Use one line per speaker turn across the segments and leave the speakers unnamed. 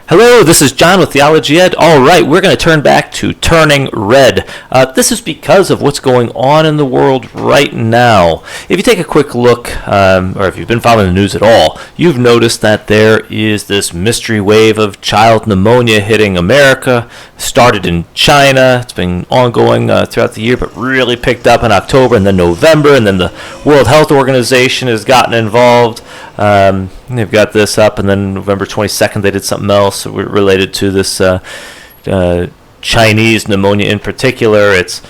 Hello, this is John with Theology Ed. All right, we're going to turn back to Turning Red. This is because of what's going on in the world right now. If you take a quick look, or if you've been following the news at all, you've noticed that there is this mystery wave of child pneumonia hitting America. Started in China. It's been ongoing throughout the year, but really picked up in October and then November, and then the World Health Organization has gotten involved. They've got this up, and then November 22nd they did something else related to this Chinese pneumonia in particular. It's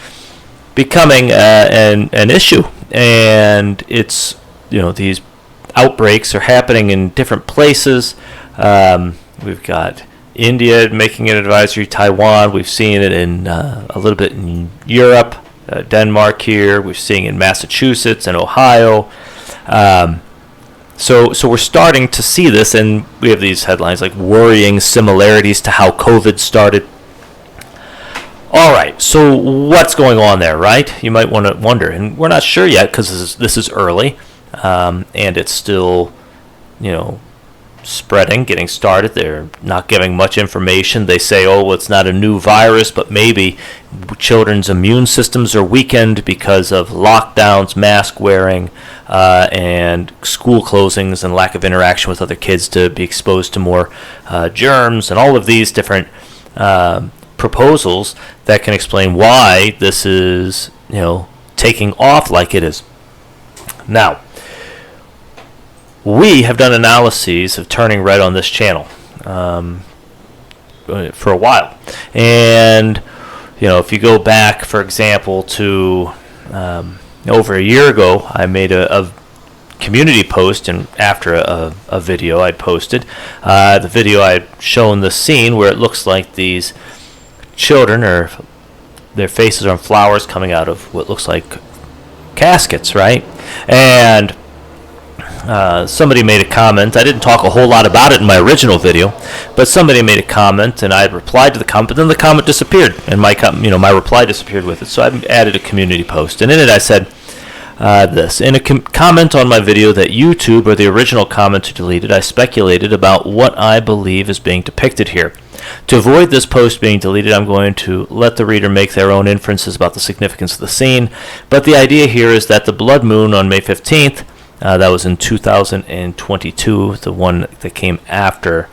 becoming an issue, and it's, these outbreaks are happening in different places. We've got India making an advisory, Taiwan. We've seen it in a little bit in Europe, Denmark here. We're seeing it in Massachusetts and Ohio. So we're starting to see this, and we have these headlines like worrying similarities to how COVID started. All right, so what's going on there, right? You might want to wonder, and we're not sure yet because this is early, and it's still, spreading, getting started. They're not giving much information. They say, well, it's not a new virus, but maybe children's immune systems are weakened because of lockdowns, mask wearing, and school closings and lack of interaction with other kids to be exposed to more germs, and all of these different proposals that can explain why this is, taking off like it is. Now, we have done analyses of Turning Red on this channel for a while. And, if you go back, for example, to over a year ago, I made a community post, and after a video I'd posted, the video I'd shown the scene where it looks like these children, or their faces are on flowers coming out of what looks like caskets, right? And somebody made a comment. I didn't talk a whole lot about it in my original video, but somebody made a comment, and I had replied to the comment, but then the comment disappeared, and my reply disappeared with it. So I added a community post, and in it I said this. In a comment on my video that YouTube or the original commenter deleted, I speculated about what I believe is being depicted here. To avoid this post being deleted, I'm going to let the reader make their own inferences about the significance of the scene, but the idea here is that the blood moon on May 15th, that was in 2022, the one that came after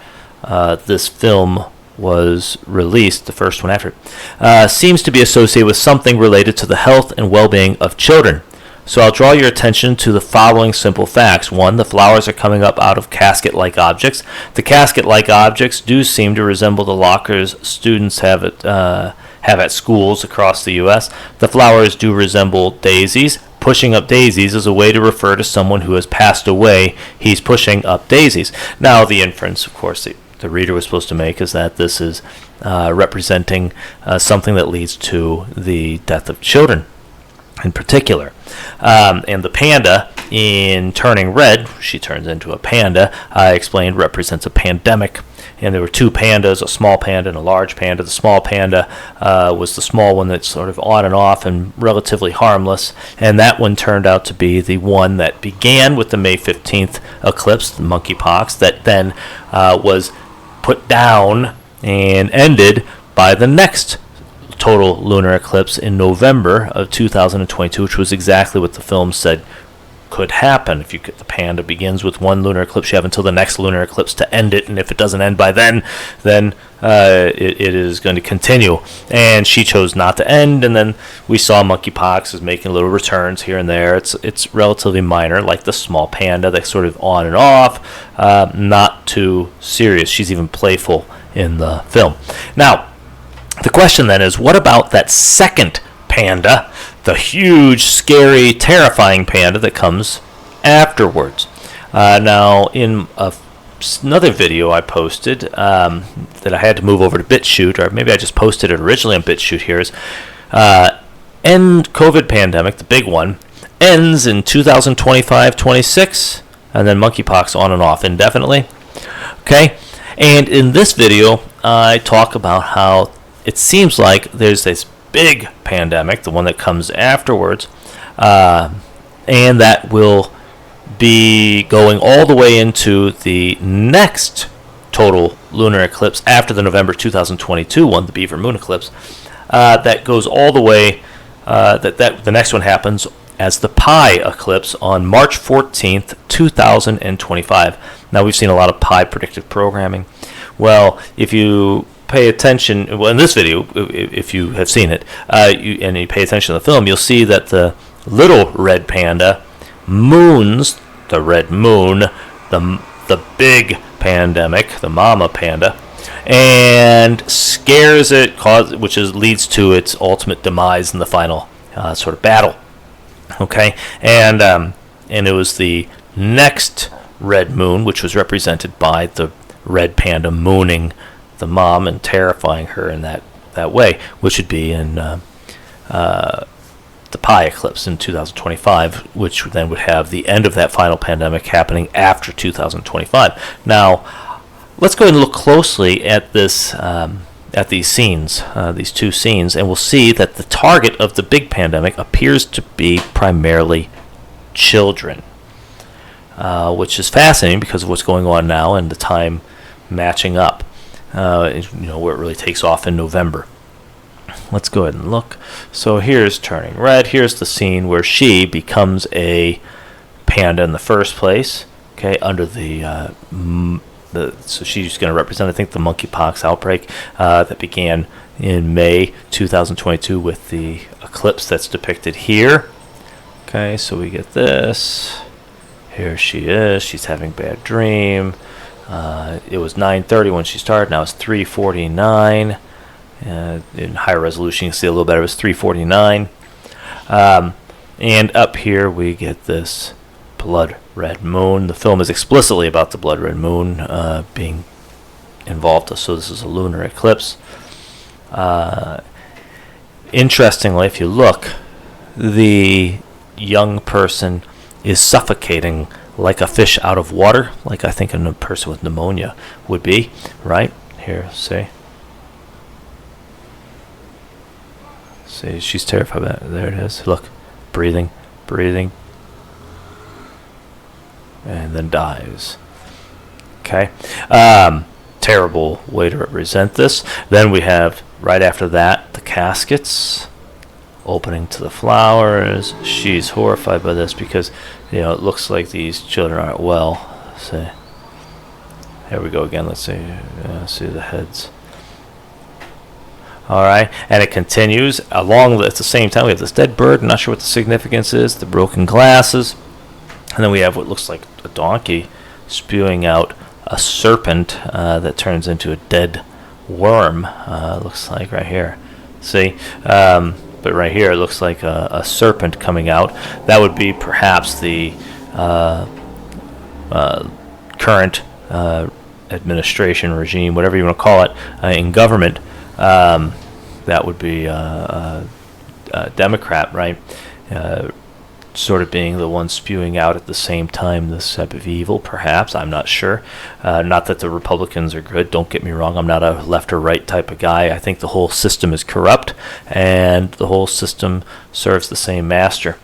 this film was released, the first one after it, seems to be associated with something related to the health and well-being of children. So I'll draw your attention to the following simple facts. One, the flowers are coming up out of casket-like objects. The casket-like objects do seem to resemble the lockers students have at schools across the U.S. The flowers do resemble daisies. Pushing up daisies is a way to refer to someone who has passed away. He's pushing up daisies. Now, the inference, of course, the reader was supposed to make is that this is representing something that leads to the death of children in particular. And the panda in Turning Red, she turns into a panda, I explained, represents a pandemic. And there were two pandas, a small panda and a large panda. The small panda was the small one that's sort of on and off and relatively harmless. And that one turned out to be the one that began with the May 15th eclipse, the monkeypox, that then was put down and ended by the next total lunar eclipse in November of 2022, which was exactly what the film said could happen. If the panda begins with one lunar eclipse, you have until the next lunar eclipse to end it, and if it doesn't end by then it is going to continue. And she chose not to end, and then we saw monkeypox is making little returns here and there. It's relatively minor, like the small panda, that's sort of on and off, not too serious. She's even playful in the film. Now, the question then is, what about that second panda, the huge, scary, terrifying panda that comes afterwards? Now, in another video I posted that I had to move over to BitChute, or maybe I just posted it originally on BitChute here, is end COVID pandemic, the big one, ends in 2025-26, and then monkeypox on and off indefinitely. Okay? And in this video, I talk about how it seems like there's this big pandemic, the one that comes afterwards, and that will be going all the way into the next total lunar eclipse after the November 2022 one, the Beaver Moon eclipse, that goes all the way. The next one happens as the Pi eclipse on March 14th, 2025. Now, we've seen a lot of Pi predictive programming. Well, if you pay attention, well, in this video, if you have seen it, and you pay attention to the film, you'll see that the little red panda moons the red moon, the big pandemic, the mama panda, and scares it, which leads to its ultimate demise in the final sort of battle. Okay, and it was the next red moon, which was represented by the red panda mooning the mom and terrifying her in that way, which would be in the Pi eclipse in 2025, which then would have the end of that final pandemic happening after 2025. Now, let's go ahead and look closely at this, at these scenes, these two scenes, and we'll see that the target of the big pandemic appears to be primarily children, which is fascinating because of what's going on now and the time matching up. Where it really takes off in November. Let's go ahead and look. So here's Turning Red. Here's the scene where she becomes a panda in the first place. Okay, under so she's going to represent, I think, the monkeypox outbreak that began in May 2022 with the eclipse that's depicted here. Okay, so we get this. Here she is. She's having a bad dream. It was 9:30 when she started. Now it's 3:49. In higher resolution, you can see a little better. It was 3:49. And up here we get this blood red moon. The film is explicitly about the blood red moon being involved. So this is a lunar eclipse. Interestingly, if you look, the young person is suffocating like a fish out of water, like I think a person with pneumonia would be, right? Here, see, she's terrified of that. There it is. Look, breathing, and then dies. Okay, terrible way to represent this. Then we have, right after that, the caskets opening to the flowers. She's horrified by this because, it looks like these children aren't well. See, here we go again. Let's see, see the heads. All right, and it continues along. At the same time, we have this dead bird. I'm not sure what the significance is. The broken glasses, and then we have what looks like a donkey spewing out a serpent that turns into a dead worm. Looks like right here. See. But right here it looks like a serpent coming out. That would be perhaps the current administration regime, whatever you want to call it, in government. That would be a Democrat, right? Sort of being the one spewing out at the same time this type of evil, perhaps. I'm not sure. Not that the Republicans are good. Don't get me wrong. I'm not a left or right type of guy. I think the whole system is corrupt, and the whole system serves the same master.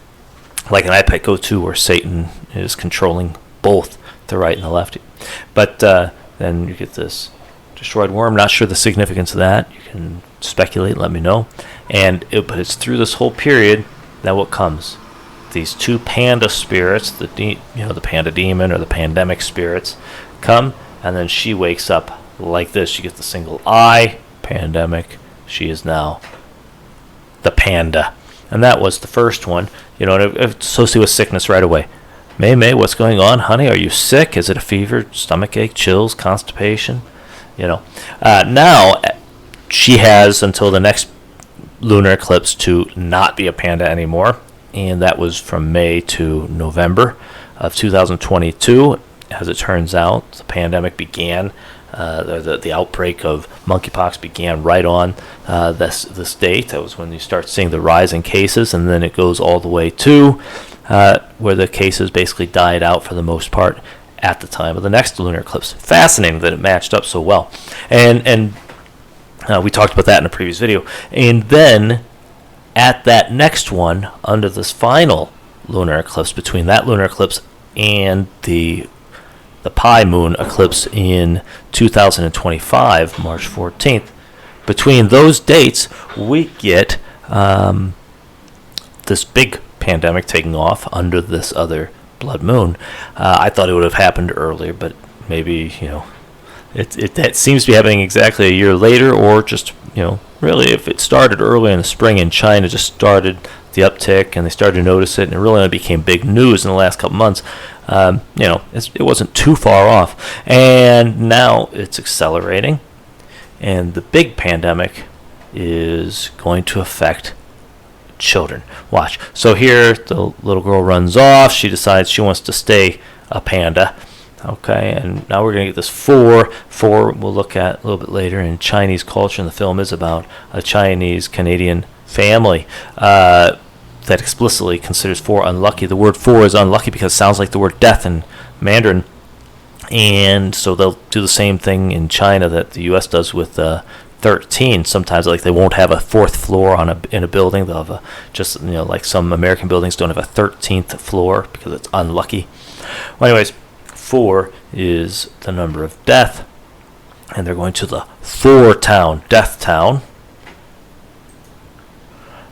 Like an iPad Go 2 where Satan is controlling both the right and the left. But then you get this destroyed worm. Not sure the significance of that. You can speculate, let me know. But it's through this whole period that what comes? These two panda spirits, the panda demon or the pandemic spirits, come, and then she wakes up like this. She gets the single eye, pandemic. She is now the panda, and that was the first one. Associated with sickness right away. May, what's going on, honey? Are you sick? Is it a fever, stomach ache, chills, constipation? Now she has until the next lunar eclipse to not be a panda anymore. And that was from May to November of 2022. As it turns out, the pandemic began, the outbreak of monkeypox began right on this date. That was when you start seeing the rise in cases, and then it goes all the way to where the cases basically died out for the most part at the time of the next lunar eclipse. Fascinating that it matched up so well. And we talked about that in a previous video. And then at that next one, under this final lunar eclipse, between that lunar eclipse and the the Pi moon eclipse in 2025, March 14th. Between those dates, we get this big pandemic taking off under this other blood moon. I thought it would have happened earlier, but maybe, that seems to be happening exactly a year later, or just, really if it started early in the spring in China, just started the uptick and they started to notice it, and it really only became big news in the last couple months. It wasn't too far off, and now it's accelerating, and the big pandemic is going to affect children. Watch. So here the little girl runs off. She decides she wants to stay a panda. Okay, and now we're going to get this 4 we'll look at a little bit later in Chinese culture, and the film is about a Chinese-Canadian family that explicitly considers 4 unlucky. The word 4 is unlucky because it sounds like the word death in Mandarin, and so they'll do the same thing in China that the U.S. does with 13. Sometimes, like, they won't have a 4th floor in a building. They'll have like some American buildings don't have a 13th floor because it's unlucky. Well, anyways, 4 is the number of death, and they're going to the 4 town, Death Town,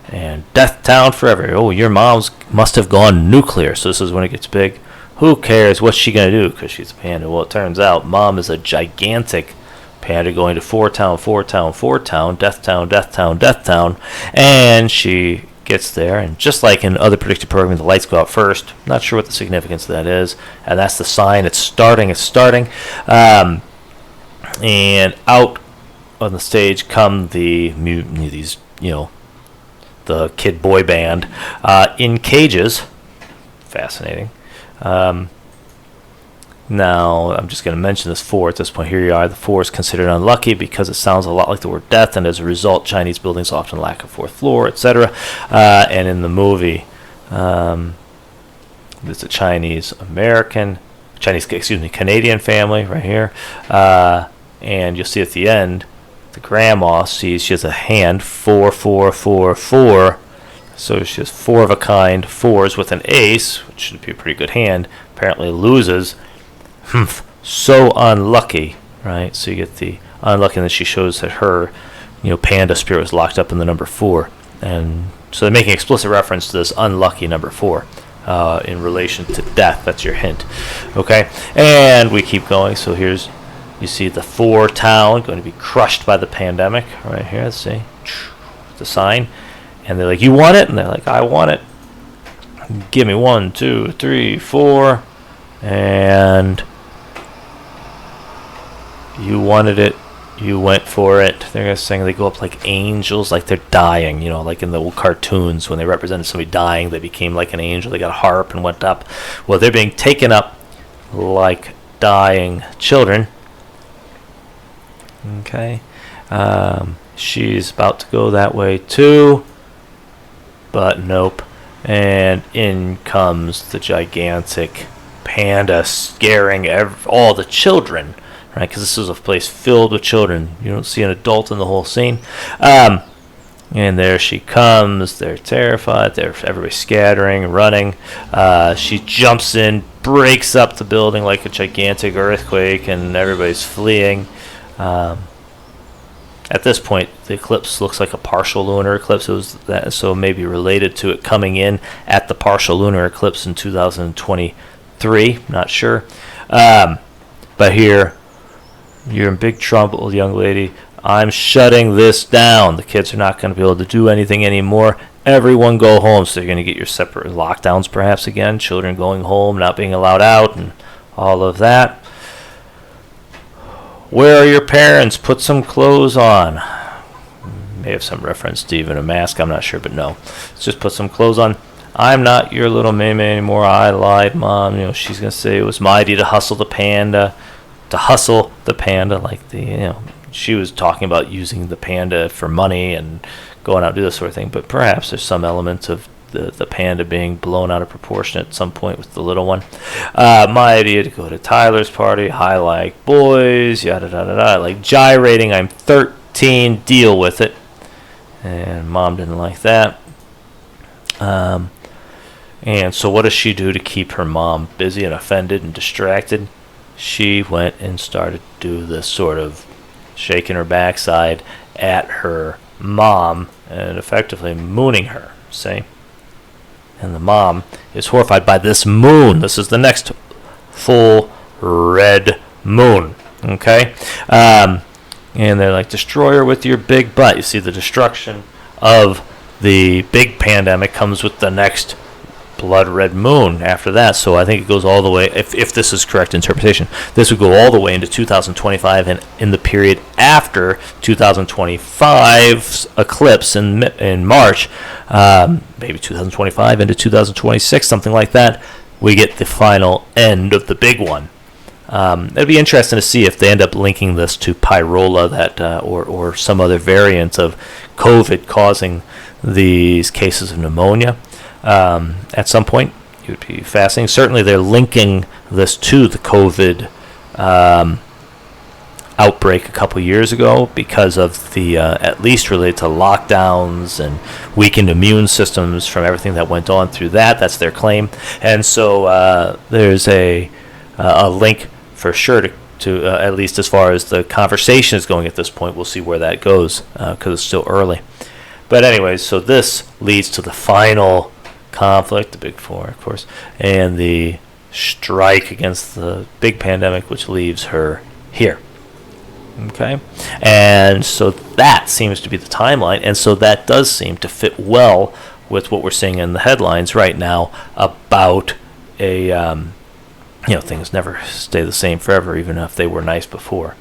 and Death Town forever. Oh, your mom's must have gone nuclear. So this is when it gets big. Who cares? What's she gonna do? Because she's a panda. Well, it turns out mom is a gigantic panda going to 4 town, 4 town, 4 town, Death Town, Death Town, Death Town, and she gets there, and just like in other predictive programming, the lights go out first. Not sure what the significance of that is, and that's the sign. It's starting. And out on the stage come the kid boy band in cages. Fascinating. Now, I'm just going to mention this 4 at this point. Here you are. The 4 is considered unlucky because it sounds a lot like the word death, and as a result, Chinese buildings often lack a 4th floor, etc. And in the movie, it's a Canadian family right here. And you'll see at the end, the grandma sees she has a hand, 4, 4, 4, 4. So she has 4 of a kind, 4s with an ace, which should be a pretty good hand. Apparently loses. So unlucky, right? So you get the unlucky, and then she shows that her, panda spirit was locked up in the number 4, and so they're making explicit reference to this unlucky number 4 in relation to death. That's your hint, okay? And we keep going. So you see the 4 town going to be crushed by the pandemic right here. Let's see the sign, and they're like, "You want it?" And they're like, "I want it. Give me 1, 2, 3, 4, and." You wanted it, you went for it. They're saying they go up like angels, like they're dying, like in the old cartoons when they represented somebody dying, they became like an angel, they got a harp and went up. Well, they're being taken up like dying children. Okay. She's about to go that way too, but nope. And in comes the gigantic panda, scaring all the children. Right, because this is a place filled with children. You don't see an adult in the whole scene. And there she comes. They're terrified. Everybody's scattering, running. She jumps in, breaks up the building like a gigantic earthquake, and everybody's fleeing. At this point, the eclipse looks like a partial lunar eclipse. It was that, so maybe related to it coming in at the partial lunar eclipse in 2023. Not sure. But here, you're in big trouble, young lady. I'm shutting this down. The kids are not going to be able to do anything anymore. Everyone go home. So you're going to get your separate lockdowns perhaps again. Children going home, not being allowed out, and all of that. Where are your parents? Put some clothes on. May have some reference to even a mask. I'm not sure, but no. Let's just put some clothes on. I'm not your little Meme anymore. I lied, Mom. She's going to say it was my idea to hustle the panda. Like she was talking about using the panda for money and going out and do this sort of thing, but perhaps there's some element of the panda being blown out of proportion at some point with the little one. My idea to go to Tyler's party. I like boys, yada da da da. Like gyrating. I'm 13. Deal with it. And Mom didn't like that. And so what does she do to keep her mom busy and offended and distracted? she went and started to do this sort of shaking her backside at her mom and effectively mooning her, see? And the mom is horrified by this moon. This is the next full red moon, okay? And they're like, destroy her with your big butt. You see, the destruction of the big pandemic comes with the next blood red moon after that. So I think it goes all the way, if this is correct interpretation, this would go all the way into 2025 and in the period after 2025's eclipse in March, maybe 2025 into 2026, something like that, we get the final end of the big one. It'd be interesting to see if they end up linking this to pyrola, that or some other variant of COVID causing these cases of pneumonia. At some point, it would be fascinating. Certainly, they're linking this to the COVID outbreak a couple years ago because of the, at least related to lockdowns and weakened immune systems from everything that went on through that. That's their claim. And so there's a link for sure to at least as far as the conversation is going at this point. We'll see where that goes because it's still early. But anyways, so this leads to the final conflict, the Big Four, of course, and the strike against the big pandemic, which leaves her here. Okay? And so that seems to be the timeline, and so that does seem to fit well with what we're seeing in the headlines right now about things never stay the same forever, even if they were nice before.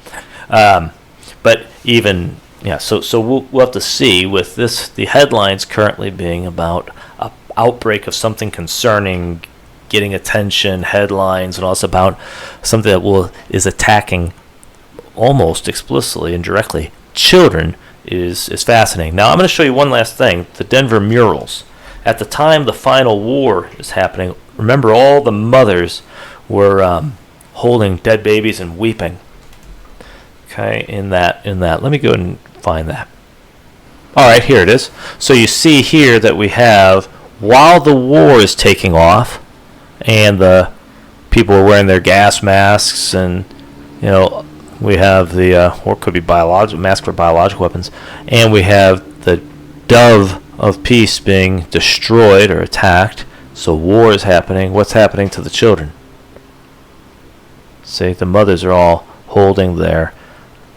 But even... Yeah, so we'll have to see with this, the headlines currently being about an outbreak of something concerning getting attention, headlines, and also about something that is attacking almost explicitly and directly children is fascinating. Now, I'm going to show you one last thing, the Denver murals. At the time the final war is happening, remember all the mothers were holding dead babies and weeping. Okay, in that. Let me go and find that. All right, here it is. So you see here that we have, while the war is taking off, and the people are wearing their gas masks, and we have the or it could be biological mask for biological weapons, and we have the dove of peace being destroyed or attacked. So war is happening. What's happening to the children? See, the mothers are all holding their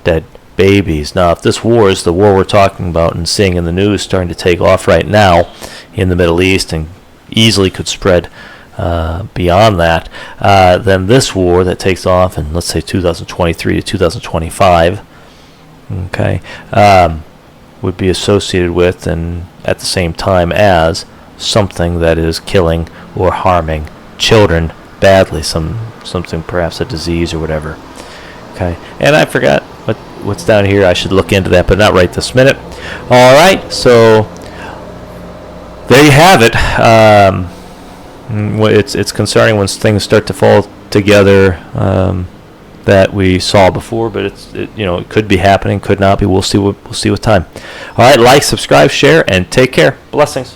dead babies. Now, if this war is the war we're talking about and seeing in the news starting to take off right now in the Middle East and easily could spread beyond that, then this war that takes off in, let's say, 2023 to 2025, okay, would be associated with and at the same time as something that is killing or harming children badly, something perhaps a disease or whatever. Okay, and I forgot what's down here. I should look into that, but not right this minute. All right, so there you have it. It's concerning when things start to fall together that we saw before, but it could be happening, could not be. We'll see with time. All right, like, subscribe, share, and take care. Blessings.